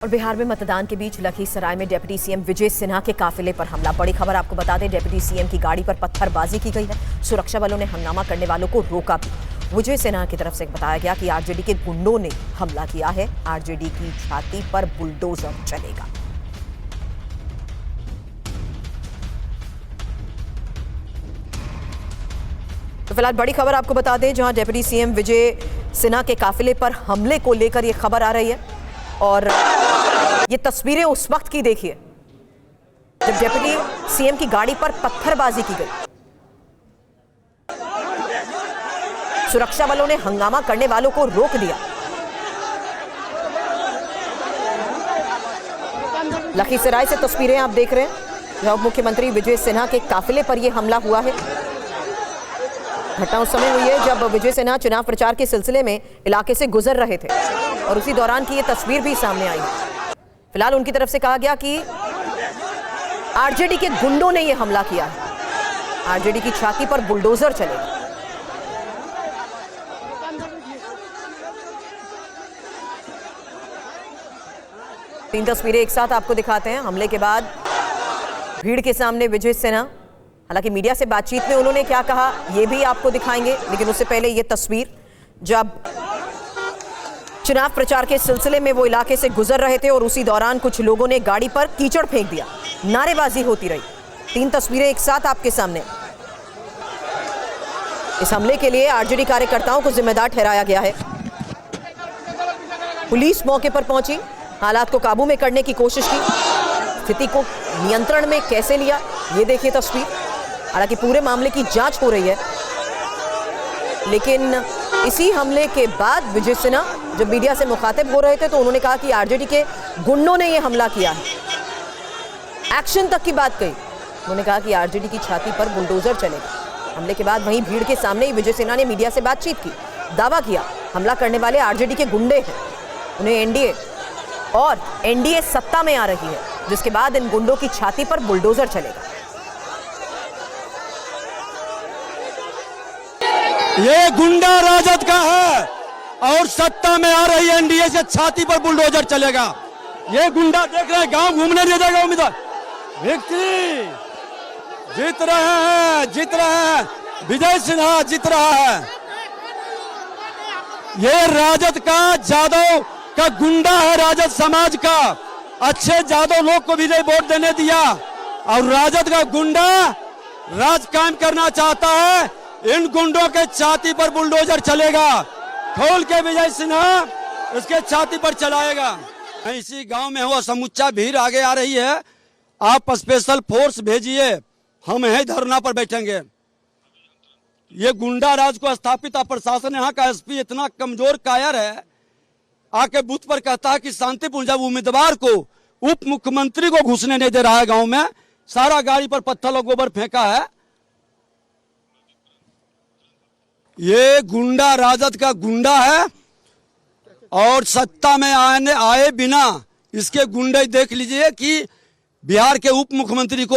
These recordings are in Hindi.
और बिहार में मतदान के बीच लखीसराय में डिप्टी सीएम विजय सिन्हा के काफिले पर हमला। बड़ी खबर आपको बता दें, डिप्टी सीएम की गाड़ी पर पत्थरबाजी की गई है। सुरक्षा बलों ने हंगामा करने वालों को रोका भी। विजय सिन्हा की तरफ से बताया गया कि आरजेडी के गुंडों ने हमला किया है। आरजेडी की छाती पर बुलडोजर चलेगा। तो फिलहाल बड़ी खबर आपको बता दें, जहां डिप्टी सीएम विजय सिन्हा के काफिले पर हमले को लेकर यह खबर आ रही है। और ये तस्वीरें उस वक्त की देखिए जब डिप्टी सीएम की गाड़ी पर पत्थरबाजी की गई। सुरक्षा बलों ने हंगामा करने वालों को रोक दिया। लखीसराय से तस्वीरें आप देख रहे हैं, जहां उप मुख्यमंत्री विजय सिन्हा के काफिले पर यह हमला हुआ है। घटना उस समय हुई है जब विजय सिन्हा चुनाव प्रचार के सिलसिले में इलाके से गुजर रहे थे और उसी दौरान की ये तस्वीर भी सामने आई। फिलहाल उनकी तरफ से कहा गया कि आरजेडी के गुंडों ने यह हमला किया है। आरजेडी की छाती पर बुलडोजर चलेगा। तीन तस्वीरें एक साथ आपको दिखाते हैं। हमले के बाद भीड़ के सामने विजय सिन्हा, हालांकि मीडिया से बातचीत में उन्होंने क्या कहा यह भी आपको दिखाएंगे, लेकिन उससे पहले यह तस्वीर जब चुनाव प्रचार के सिलसिले में वो इलाके से गुजर रहे थे और उसी दौरान कुछ लोगों ने गाड़ी पर कीचड़ फेंक दिया, नारेबाजी होती रही। तीन तस्वीरें एक साथ आपके सामने। इस हमले के लिए आरजेडी कार्यकर्ताओं को जिम्मेदार ठहराया गया है। पुलिस मौके पर पहुंची, हालात को काबू में करने की कोशिश की, स्थिति को नियंत्रण में कैसे लिया ये देखिए तस्वीर। हालांकि पूरे मामले की जांच हो रही है, लेकिन इसी हमले के बाद विजय सिन्हा जब मीडिया से मुखातिब हो रहे थे तो उन्होंने कहा कि आरजेडी के गुंडों ने यह हमला किया है। एक्शन तक की बात कही। उन्होंने कहा कि आरजेडी की छाती पर बुलडोजर चलेगा। हमले के बाद वहीं भीड़ के सामने ही विजय सिन्हा ने मीडिया से बातचीत की, दावा किया हमला करने वाले आरजेडी के गुंडे हैं, उन्हें एनडीए सत्ता में आ रही है, जिसके बाद इन गुंडों की छाती पर बुलडोजर चलेगा। ये गुंडा राजद का है और सत्ता में आ रही एनडीए से छाती पर बुलडोजर चलेगा। ये गुंडा देख रहे हैं, गांव घूमने नहीं देगा उम्मीदवार। व्यक्ति जीत रहे हैं, विजय सिन्हा जीत रहा है। ये राजद का, जादव का गुंडा है, राजद समाज का। अच्छे जादव लोग को विजय वोट देने दिया और राजद का गुंडा राज कायम करना चाहता है। इन गुंडों के छाती पर बुलडोजर चलेगा। खोल के विजय सिन्हा उसके छाती पर चलाएगा। इसी गांव में हुआ समुच्चा भीड़ आगे आ रही है। आप स्पेशल फोर्स भेजिए, हम यहीं धरना पर बैठेंगे। ये गुंडा राज को स्थापित प्रशासन, यहाँ का एसपी इतना कमजोर कायर है, आके बूथ पर कहता है कि शांतिपूर्ण, जब उम्मीदवार को उप मुख्यमंत्री को घुसने नहीं दे रहा है गांव में, सारा गाड़ी पर पत्थर और गोबर फेंका है। ये गुंडा राजद का गुंडा है और सत्ता में आए बिना इसके गुंडे देख लीजिए कि बिहार के उप मुख्यमंत्री को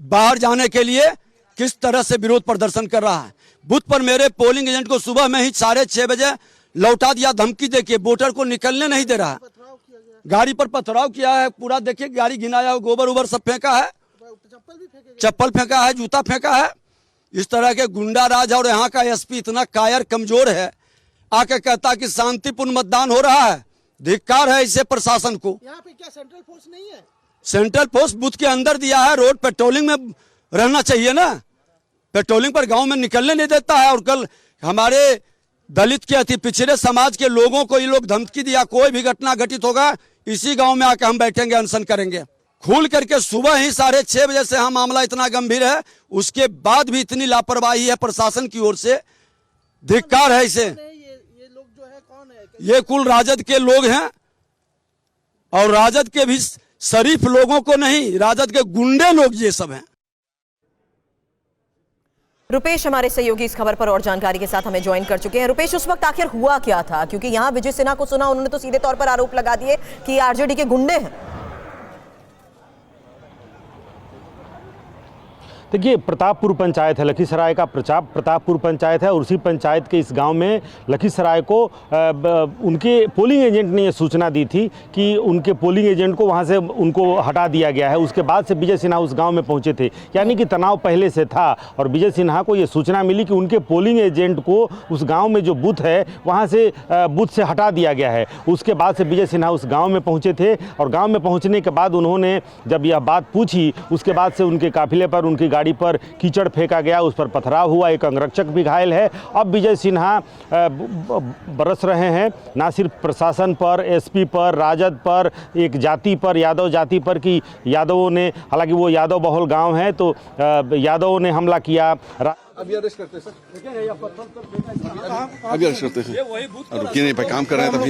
बाहर जाने के लिए किस तरह से विरोध प्रदर्शन कर रहा है। बूथ पर मेरे पोलिंग एजेंट को सुबह में ही 6:30 बजे लौटा दिया, धमकी देके वोटर को निकलने नहीं दे रहा। गाड़ी पर पथराव किया है पूरा, देखिए गाड़ी घिनाया, गोबर उबर सब फेंका है, चप्पल फेंका है, जूता फेंका है। इस तरह के गुंडा राज। और यहाँ का एसपी इतना कायर कमजोर है, आके कहता कि शांतिपूर्ण मतदान हो रहा है। धिक्कार है इसे प्रशासन को। यहाँ पे क्या सेंट्रल फोर्स नहीं है? सेंट्रल फोर्स बूथ के अंदर दिया है, रोड पेट्रोलिंग में रहना चाहिए ना। पेट्रोलिंग पर गांव में निकलने नहीं देता है। और कल हमारे दलित के अति पिछड़े समाज के लोगों को ये लोग धमकी दिया, कोई भी घटना घटित होगा इसी गांव में आके हम बैठेंगे, अनशन करेंगे। खुल करके सुबह ही 6:30 बजे से हम मामला इतना गंभीर है, उसके बाद भी इतनी लापरवाही है प्रशासन की ओर से। धिक्कार है इसे। ये लोग जो है कौन है? ये कुल राजद के लोग हैं और राजद के भी शरीफ लोगों को नहीं, राजद के गुंडे लोग ये सब हैं। रुपेश हमारे सहयोगी इस खबर पर और जानकारी के साथ हमें ज्वाइन कर चुके हैं। रुपेश, उस वक्त आखिर हुआ क्या था? क्योंकि यहां विजय सिन्हा को सुना, उन्होंने तो सीधे तौर पर आरोप लगा दिए कि आरजेडी के गुंडे हैं। देखिए, प्रतापपुर पंचायत है, लखीसराय का प्रतापपुर पंचायत है और उसी पंचायत के इस गांव में लखीसराय को उनके पोलिंग एजेंट ने ये सूचना दी थी कि उनके पोलिंग एजेंट को वहां से उनको हटा दिया गया है। उसके बाद से विजय सिन्हा उस गांव में पहुंचे थे, यानी कि तनाव पहले से था और विजय सिन्हा को ये सूचना मिली कि उनके पोलिंग एजेंट को उस गाँव में जो बूथ है वहाँ से बूथ से हटा दिया गया है। उसके बाद से विजय सिन्हा उस गाँव में पहुँचे थे और गाँव में पहुँचने के बाद उन्होंने जब यह बात पूछी, उसके बाद से उनके काफिले पर, उनकी गाड़ी पर कीचड़ फेंका गया, उस पर पथराव हुआ, एक अंगरक्षक भी घायल है। अब विजय सिन्हा बरस रहे हैं ना सिर्फ प्रशासन पर, एसपी पर, राजद पर, एक जाति पर, यादव जाति पर, कि यादवों ने, हालांकि वो यादव बहुल गांव है तो यादवों ने हमला किया। अभी अरेस्ट करते हैं सर, अभी अरेस्ट करते हैं। रुकिए नहीं, काम कर रहे हैं तभी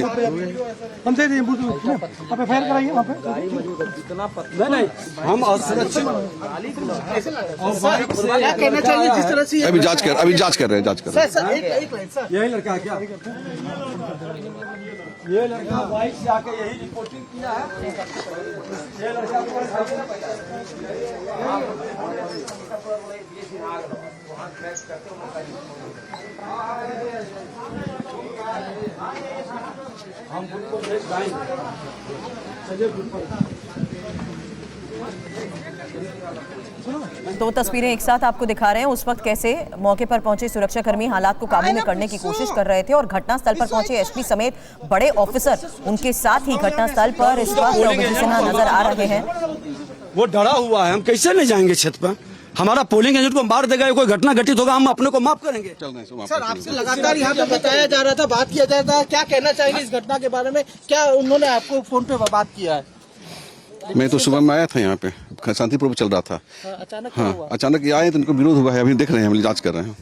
हमसे आप एफआईआर कराइए वहाँ पे। नहीं, हम असुरक्षित क्या कहना चाहिए जिस तरह से अभी जांच कर रहे हैं सर एक लाइन सर। यही लड़का क्या, ये लड़का बाइक से आके यही रिपोर्टिंग किया है। ये लड़का हम उनको भेज दो तस्वीरें एक साथ आपको दिखा रहे हैं। उस वक्त कैसे मौके पर पहुंचे सुरक्षाकर्मी हालात को काबू में करने की कोशिश कर रहे थे और घटनास्थल पर पहुंचे एसपी समेत बड़े ऑफिसर उनके साथ ही घटनास्थल पर इस वक्त विजय सिन्हा नजर आ रहे हैं। वो डरा हुआ है, हम कैसे नहीं जाएंगे छत पर? हमारा पोलिंग एजेंट को मार देगा, कोई घटना घटित होगा, हम अपने को माफ करेंगे। सर आपसे लगातार यहाँ पे बताया जा रहा था, बात किया जा रहा था, क्या कहना चाहेंगे इस घटना के बारे में? क्या उन्होंने आपको फोन पे बात किया है? मैं तो सुबह में आया था यहाँ पे, शांतिपूर्वक चल रहा था। अचानक हाँ, अचानक आए तो उनको विरोध हुआ है, अभी देख रहे हैं, हम जांच कर रहे हैं।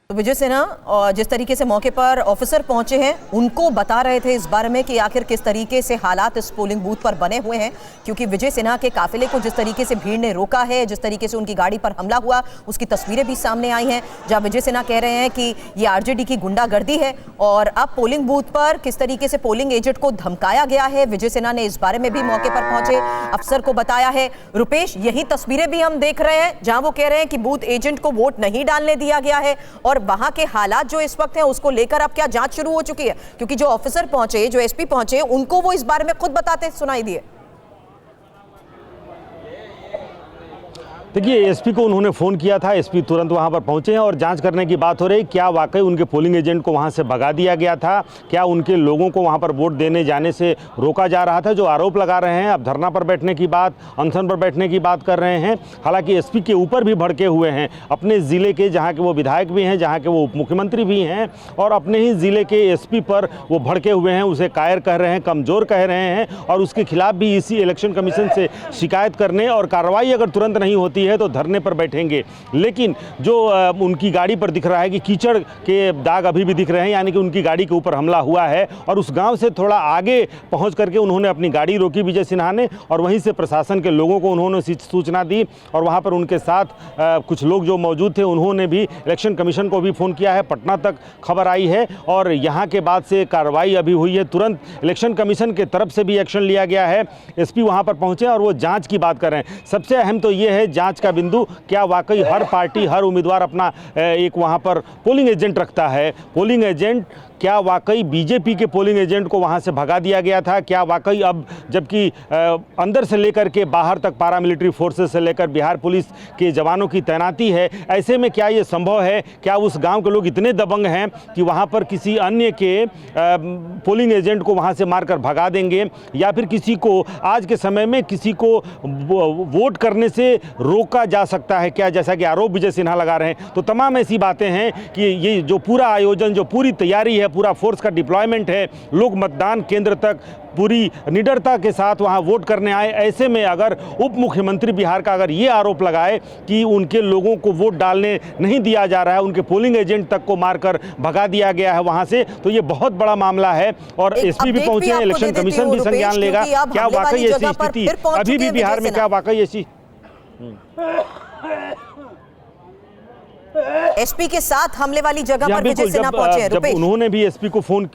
तो विजय सिन्हा और जिस तरीके से मौके पर ऑफिसर पहुंचे हैं उनको बता रहे थे इस बारे में कि आखिर किस तरीके से हालात इस पोलिंग बूथ पर बने हुए हैं, क्योंकि विजय सिन्हा के काफिले को जिस तरीके से भीड़ ने रोका है, जिस तरीके से उनकी गाड़ी पर हमला हुआ, उसकी तस्वीरें भी सामने आई हैं जहां विजय सिन्हा कह रहे हैं कि ये आरजेडी की गुंडागर्दी है और अब पोलिंग बूथ पर किस तरीके से पोलिंग एजेंट को धमकाया गया है। विजय सिन्हा ने इस बारे में भी मौके पर पहुंचे अफसर को बताया है। रुपेश, यही तस्वीरें भी हम देख रहे हैं जहां वो कह रहे हैं कि बूथ एजेंट को वोट नहीं डालने दिया गया है और वहां के हालात जो इस वक्त हैं उसको लेकर अब क्या जांच शुरू हो चुकी है? क्योंकि जो ऑफिसर पहुंचे, जो एसपी पहुंचे, उनको वो इस बारे में खुद बताते सुनाई दिए। देखिए, एसपी को उन्होंने फ़ोन किया था, एसपी तुरंत वहां पर पहुंचे हैं और जांच करने की बात हो रही। क्या वाकई उनके पोलिंग एजेंट को वहां से भगा दिया गया था? क्या उनके लोगों को वहां पर वोट देने जाने से रोका जा रहा था? जो आरोप लगा रहे हैं, अब धरना पर बैठने की बात, अनशन पर बैठने की बात कर रहे हैं। हालांकि एसपी के ऊपर भी भड़के हुए हैं, अपने ज़िले के, जहाँ के वो विधायक भी हैं, जहाँ के वो उप मुख्यमंत्री भी हैं, और अपने ही ज़िले के एसपी पर वो भड़के हुए हैं, उसे कायर कह रहे हैं, कमज़ोर कह रहे हैं और उसके खिलाफ भी इसी इलेक्शन कमीशन से शिकायत करने और कार्रवाई अगर तुरंत नहीं होती है तो धरने पर बैठेंगे। लेकिन जो उनकी गाड़ी पर दिख रहा है कि कीचड़ के दाग अभी भी दिख रहे हैं, यानी कि उनकी गाड़ी के ऊपर हमला हुआ है और उस गांव से थोड़ा आगे पहुंच करके उन्होंने अपनी गाड़ी रोकी विजय सिन्हा ने और वहीं से प्रशासन के लोगों को उन्होंने सूचना दी और वहां पर उनके साथ कुछ लोग जो मौजूद थे उन्होंने भी इलेक्शन कमीशन को भी फ़ोन किया है। पटना तक खबर आई है और यहाँ के बाद से कार्रवाई अभी हुई है। तुरंत इलेक्शन कमीशन के तरफ से भी एक्शन लिया गया है। एसपी वहाँ पर पहुँचे और वो जाँच की बात कर रहे हैं। सबसे अहम तो ये है जाँच का बिंदु, क्या वाकई हर पार्टी, हर उम्मीदवार अपना एक वहां पर पोलिंग एजेंट रखता है? पोलिंग एजेंट क्या वाकई बीजेपी के पोलिंग एजेंट को वहां से भगा दिया गया था? क्या वाकई अब जबकि अंदर से लेकर के बाहर तक पैरामिलिट्री फोर्सेस से लेकर बिहार पुलिस के जवानों की तैनाती है, ऐसे में क्या ये संभव है? क्या उस गांव के लोग इतने दबंग हैं कि वहां पर किसी अन्य के पोलिंग एजेंट को वहां से मारकर भगा देंगे? या फिर किसी को आज के समय में किसी को वोट करने से रोका जा सकता है क्या, जैसा कि आरोप विजय सिन्हा लगा रहे हैं? तो तमाम ऐसी बातें हैं कि ये जो पूरा आयोजन, जो पूरी तैयारी है, पूरा फोर्स का डिप्लॉयमेंट है, लोग मतदान केंद्र तक पूरी निडरता के साथ वहां वोट करने आए। ऐसे में अगर उप मुख्यमंत्री बिहार का अगर ये आरोप लगाए कि उनके लोगों को वोट डालने नहीं दिया जा रहा है, उनके पोलिंग एजेंट तक को मारकर भगा दिया गया है वहां से, तो ये बहुत बड़ा मामला है और एसपी भी पहुंचे हैं, इलेक्शन कमीशन भी संज्ञान लेगा। क्या वाकई ऐसी स्थिति अभी भी बिहार में, क्या वाकई ऐसी? एसपी के साथ हमले वाली जगह पर विजय सिन्हा पहुंचे हैं। जब उन्होंने भी एसपी को फोन,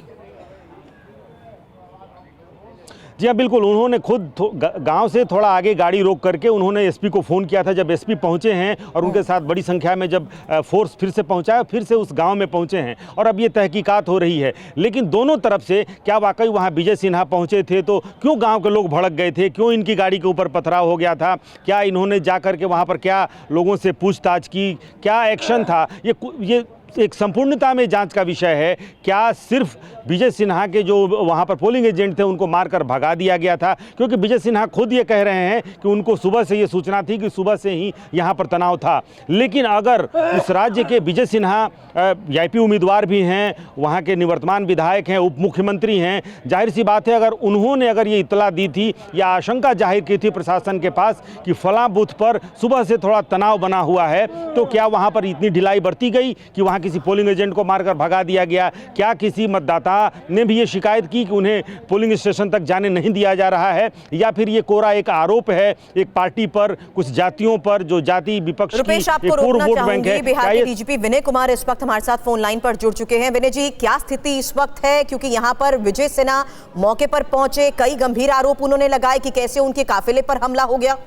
जी हाँ, बिल्कुल। उन्होंने खुद गांव से थोड़ा आगे गाड़ी रोक करके उन्होंने एसपी को फ़ोन किया था। जब एसपी पहुंचे हैं और उनके साथ बड़ी संख्या में जब फोर्स फिर से पहुंचा, फिर से उस गांव में पहुंचे हैं और अब ये तहकीकात हो रही है। लेकिन दोनों तरफ से क्या वाकई वहां विजय सिन्हा पहुंचे थे तो क्यों गाँव के लोग भड़क गए थे, क्यों इनकी गाड़ी के ऊपर पथराव हो गया था, क्या इन्होंने जा करके वहाँ पर क्या लोगों से पूछताछ की, क्या एक्शन था, ये एक संपूर्णता में जांच का विषय है। क्या सिर्फ विजय सिन्हा के जो वहां पर पोलिंग एजेंट थे उनको मारकर भगा दिया गया था? क्योंकि विजय सिन्हा खुद ये कह रहे हैं कि उनको सुबह से ये सूचना थी कि सुबह से ही यहां पर तनाव था। लेकिन अगर उस राज्य के विजय सिन्हा वीआईपी उम्मीदवार भी हैं, वहां के निवर्तमान विधायक हैं, उप मुख्यमंत्री हैं, जाहिर सी बात है अगर ये इत्तला दी थी या आशंका जाहिर की थी प्रशासन के पास कि फलां बूथ पर सुबह से थोड़ा तनाव बना हुआ है, तो क्या वहां पर इतनी ढिलाई बरती गई कि वहां किसी पोलिंग एजेंट को मारकर भगा दिया गया? क्या किसी मतदाता ने भी ये शिकायत की कि उन्हें पोलिंग स्टेशन तक जाने नहीं दिया जा रहा है? या फिर ये कोरा एक आरोप है एक पार्टी पर, कुछ जातियों पर, जो जाति विपक्ष की एक पूर्व वोट बैंक है? बिहार के डीजीपी विनय कुमार इस वक्त हमारे साथ फोन लाइन पर जुड़ चुके हैं। विनय जी, क्या स्थिति इस वक्त है? क्योंकि यहाँ पर विजय सिन्हा मौके पर पहुंचे, कई गंभीर आरोप उन्होंने लगाए कि कैसे उनके काफिले पर हमला हो गया।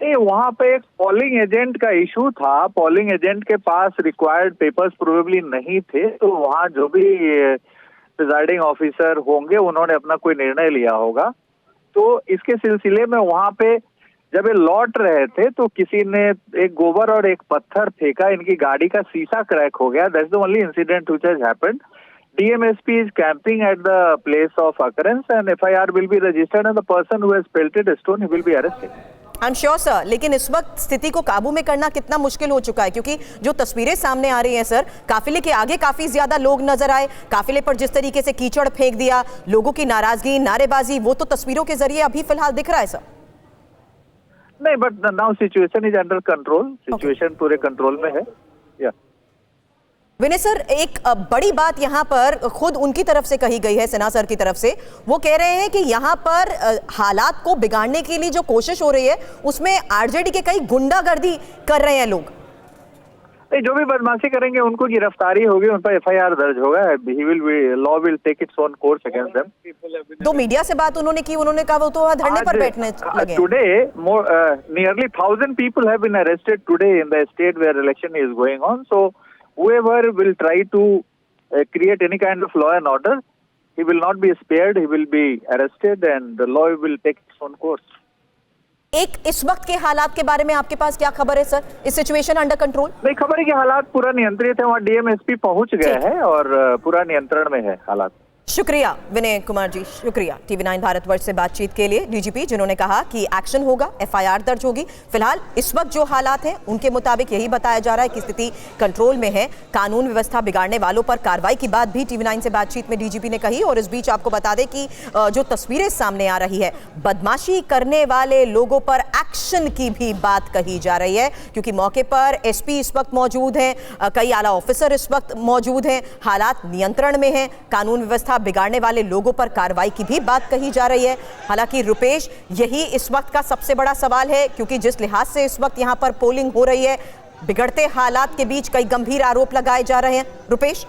नहीं, वहाँ पे एक पोलिंग एजेंट का इशू था। पोलिंग एजेंट के पास रिक्वायर्ड पेपर्स प्रोबेबली नहीं थे, तो वहाँ जो भी प्रिजाइडिंग ऑफिसर होंगे उन्होंने अपना कोई निर्णय लिया होगा। तो इसके सिलसिले में वहाँ पे जब ये लौट रहे थे तो किसी ने एक गोबर और एक पत्थर फेंका, इनकी गाड़ी का शीशा क्रैक हो गया। That's the only incident which has happened. DMSP is camping at the place of occurrence and FIR will be registered and the person who has pelted a stone, he will be arrested. I am sure sir, लेकिन इस वक्त स्थिति को काबू में करना कितना मुश्किल हो चुका है? क्योंकि जो तस्वीरें सामने आ रही हैं सर, काफिले के आगे काफी ज्यादा लोग नजर आए, काफिले पर जिस तरीके से कीचड़ फेंक दिया, लोगों की नाराजगी, नारेबाजी, वो तो तस्वीरों के जरिए अभी फिलहाल दिख रहा है सर। नहीं, but now situation is under control. Situation पूरे कंट्रोल में है। या विनय सर, एक बड़ी बात यहाँ पर खुद उनकी तरफ से कही गई है, सिन्हा सर की तरफ से। वो कह रहे हैं कि यहाँ पर हालात को बिगाड़ने के लिए जो कोशिश हो रही है उसमें आरजेडी के कई गुंडागर्दी कर रहे हैं लोग। नहीं, जो भी बदमाशी करेंगे उनको गिरफ्तारी होगी, उन पर FIR दर्ज होगा। Law will take its own course against them. तो मीडिया से बात उन्होंने की, उन्होंने कहा वो तो धरने पर बैठने लगे। Today nearly 1000 people have been arrested today in the state where election is going on. So whoever will try to create any kind of law and order, he will not be spared, he will be arrested and the law will take its own course. एक इस वक्त के हालात के बारे में आपके पास क्या खबर है सर? इस सिचुएशन अंडर कंट्रोल? नहीं, खबर है कि हालात पूरा नियंत्रित है। वहाँ DMSP पहुंच गए हैं और पूरा नियंत्रण में है हालात। शुक्रिया विनय कुमार जी, शुक्रिया TV9 भारतवर्ष से बातचीत के लिए। डीजीपी जिन्होंने कहा कि एक्शन होगा, FIR दर्ज होगी। फिलहाल इस वक्त जो हालात हैं उनके मुताबिक यही बताया जा रहा है कि स्थिति कंट्रोल में है। कानून व्यवस्था बिगाड़ने वालों पर कार्रवाई की बात भी TV9 से बातचीत में डीजीपी ने कही। और इस बीच आपको बता दें कि जो तस्वीरें सामने आ रही है, बदमाशी करने वाले लोगों पर एक्शन की भी बात कही जा रही है, क्योंकि मौके पर SP इस वक्त मौजूद हैं, कई आला ऑफिसर इस वक्त मौजूद हैं, हालात नियंत्रण में हैं। कानून व्यवस्था बिगाड़ने वाले लोगों पर कार्रवाई की भी बात कही जा रही है। हालांकि रुपेश, यही इस वक्त का सबसे बड़ा सवाल है, क्योंकि जिस लिहाज से इस वक्त यहां पर पोलिंग हो रही है, बिगड़ते हालात के बीच कई गंभीर आरोप लगाए जा रहे हैं। रुपेश,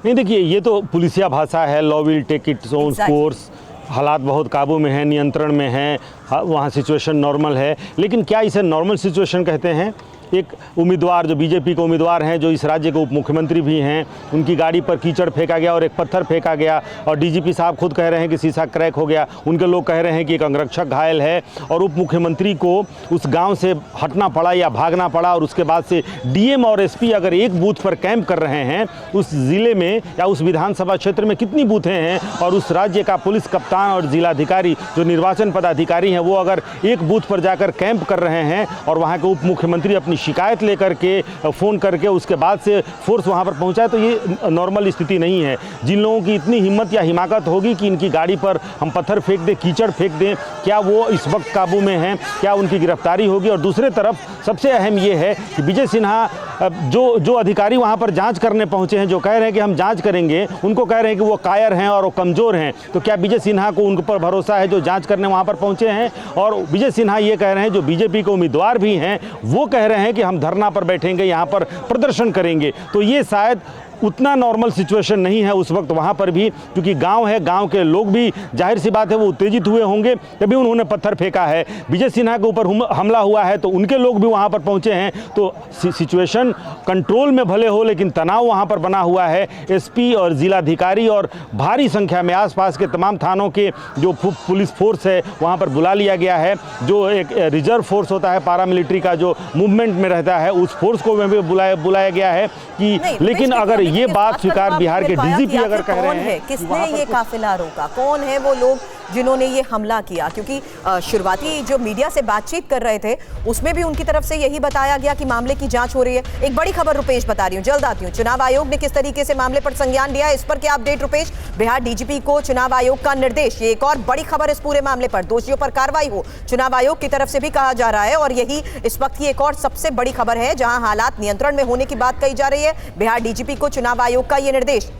नहीं देखिए, ये तो पुलिसिया भाषा है, law will take its own course. हालात बहुत काबू में हैं, नियंत्रण में हैं, वहाँ सिचुएशन नॉर्मल है। लेकिन क्या इसे नॉर्मल सिचुएशन कहते हैं? एक उम्मीदवार जो बीजेपी के उम्मीदवार हैं, जो इस राज्य के उप मुख्यमंत्री भी हैं, उनकी गाड़ी पर कीचड़ फेंका गया और एक पत्थर फेंका गया और डीजीपी साहब खुद कह रहे हैं कि शीशा क्रैक हो गया। उनके लोग कह रहे हैं कि एक अंगरक्षक घायल है और उप मुख्यमंत्री को उस गांव से हटना पड़ा या भागना पड़ा। और उसके बाद से डीएम और एसपी अगर एक बूथ पर कैंप कर रहे हैं, उस ज़िले में या उस विधानसभा क्षेत्र में कितनी बूथें हैं, और उस राज्य का पुलिस कप्तान और जिलाधिकारी जो निर्वाचन पदाधिकारी हैं, वो अगर एक बूथ पर जाकर कैंप कर रहे हैं और वहाँ के उप मुख्यमंत्री अपनी शिकायत लेकर के फ़ोन करके उसके बाद से फोर्स वहाँ पर पहुँचा है, तो ये नॉर्मल स्थिति नहीं है। जिन लोगों की इतनी हिम्मत या हिमाकत होगी कि इनकी गाड़ी पर हम पत्थर फेंक दें, कीचड़ फेंक दें, क्या वो इस वक्त काबू में हैं? क्या उनकी गिरफ्तारी होगी? और दूसरे तरफ सबसे अहम ये है कि विजय सिन्हा जो अधिकारी वहाँ पर जांच करने पहुँचे हैं, जो कह रहे हैं कि हम जांच करेंगे, उनको कह रहे हैं कि वो कायर हैं और वो कमज़ोर हैं। तो क्या विजय सिन्हा को उन पर भरोसा है जो जांच करने वहाँ पर पहुँचे हैं? और विजय सिन्हा ये कह रहे हैं, जो बीजेपी के उम्मीदवार भी हैं, वो कह रहे हैं कि हम धरना पर बैठेंगे, यहाँ पर प्रदर्शन करेंगे। तो ये शायद उतना नॉर्मल सिचुएशन नहीं है उस वक्त वहाँ पर भी, क्योंकि गांव है, गांव के लोग भी जाहिर सी बात है वो उत्तेजित हुए होंगे, तभी उन्होंने पत्थर फेंका है। विजय सिन्हा के ऊपर हमला हुआ है तो उनके लोग भी वहाँ पर पहुँचे हैं, तो सिचुएशन कंट्रोल में भले हो लेकिन तनाव वहाँ पर बना हुआ है। एसपी और जिलाधिकारी और भारी संख्या में आसपास के तमाम थानों के जो पुलिस फोर्स है वहाँ पर बुला लिया गया है। जो एक रिजर्व फोर्स होता है पैरामिलिट्री का जो मूवमेंट में रहता है, उस फोर्स को भी बुलाया गया है कि लेकिन अगर ये बात स्वीकार बिहार के डीजीपी अगर कह रहे हैं, किसने ये काफिला रोका, कौन है वो लोग जिन्होंने ये हमला किया, क्योंकि शुरुआती जो मीडिया से बातचीत कर रहे थे उसमें भी उनकी तरफ से यही बताया गया कि मामले की जांच हो रही है। एक बड़ी खबर रुपेश बता रही हूँ, जल्द आती हूँ। चुनाव आयोग ने किस तरीके से मामले पर संज्ञान लिया है, इस पर क्या अपडेट रुपेश? बिहार डीजीपी को चुनाव आयोग का निर्देश, ये एक और बड़ी खबर इस पूरे मामले पर, दोषियों पर कार्रवाई हो, चुनाव आयोग की तरफ से भी कहा जा रहा है। और यही इस वक्त की एक और सबसे बड़ी खबर है, जहां हालात नियंत्रण में होने की बात कही जा रही है। बिहार डीजीपी को चुनाव आयोग का ये निर्देश।